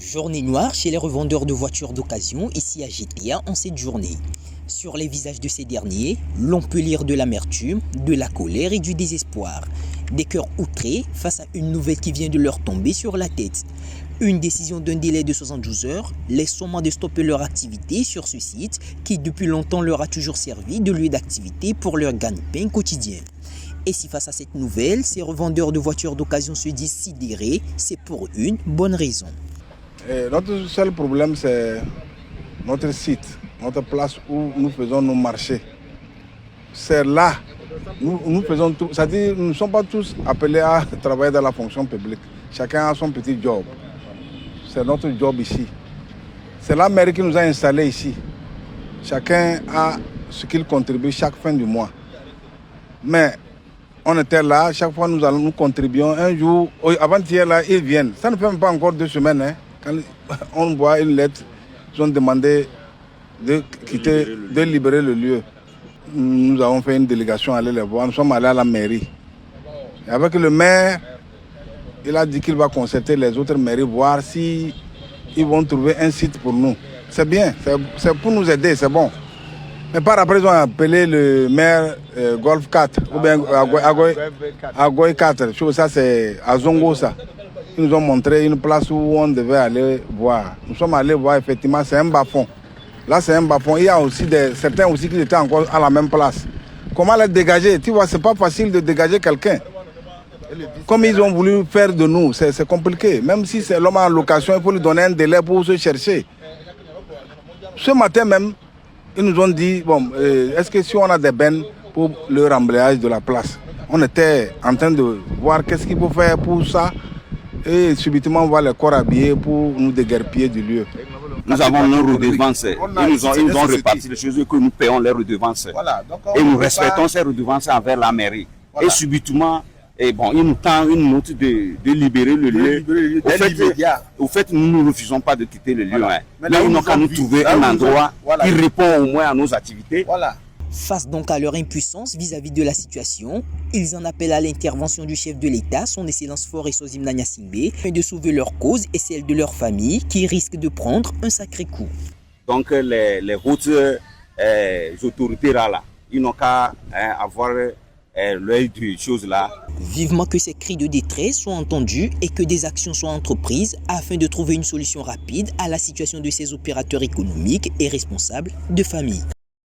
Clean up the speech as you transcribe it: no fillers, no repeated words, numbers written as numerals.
Journée noire chez les revendeurs de voitures d'occasion ici à GTA en cette journée. Sur les visages de ces derniers, l'on peut lire de l'amertume, de la colère et du désespoir. Des cœurs outrés face à une nouvelle qui vient de leur tomber sur la tête. Une décision d'un délai de 72 heures les sommant de stopper leur activité sur ce site qui depuis longtemps leur a toujours servi de lieu d'activité pour leur gagne-pain quotidien. Et si face à cette nouvelle, ces revendeurs de voitures d'occasion se disent sidérés, c'est pour une bonne raison. Notre seul problème, c'est notre site, notre place où nous faisons nos marchés. C'est là, nous faisons tout. C'est-à-dire, nous ne sommes pas tous appelés à travailler dans la fonction publique. Chacun a son petit job. C'est notre job ici. C'est la mairie qui nous a installés ici. Chacun a ce qu'il contribue chaque fin du mois. Mais on était là, chaque fois nous contribuons. Un jour, avant-hier, là, ils viennent. Ça ne fait même pas encore 2 semaines. Hein. Quand on voit une lettre, ils ont demandé de libérer le lieu. Nous avons fait une délégation aller les voir. Nous sommes allés à la mairie. Et avec le maire, il a dit qu'il va concerter les autres mairies, voir si ils vont trouver un site pour nous. C'est bien, c'est pour nous aider, c'est bon. Mais par après, ils ont appelé le maire Golf 4, ou bien Agoy 4. Ça, c'est à Zongo, ça. Ils nous ont montré une place où on devait aller voir. Nous sommes allés voir, effectivement, c'est un bas-fond. Là, c'est un bas-fond. Il y a aussi certains aussi qui étaient encore à la même place. Comment les dégager? Tu vois, c'est pas facile de dégager quelqu'un. Comme ils ont voulu faire de nous, c'est compliqué. Même si c'est l'homme en location, il faut lui donner un délai pour se chercher. Ce matin même, ils nous ont dit, bon, est-ce que si on a des bennes pour le remblayage de la place? On était en train de voir qu'est-ce qu'il faut faire pour ça. Et subitement, on voit les corps habillés pour nous déguerpiller du lieu. Nous avons nos redevances. Ils nous ont réparti les choses que nous payons les redevances. Voilà, et nous respectons ces redevances envers la mairie. Voilà. Et subitement, ils nous tendent une note de libérer le lieu. Au fait, nous ne refusons pas de quitter le lieu. Voilà. Mais là, ils n'ont qu'à nous trouver un endroit qui répond au moins à nos activités. Voilà. Face donc à leur impuissance vis-à-vis de la situation, ils en appellent à l'intervention du chef de l'État, son Excellence Faure Esozim Nanyasingbe, afin de sauver leur cause et celle de leur famille qui risquent de prendre un sacré coup. Donc les hautes autorités là, ils n'ont qu'à avoir l'œil de choses là. Vivement que ces cris de détresse soient entendus et que des actions soient entreprises afin de trouver une solution rapide à la situation de ces opérateurs économiques et responsables de famille.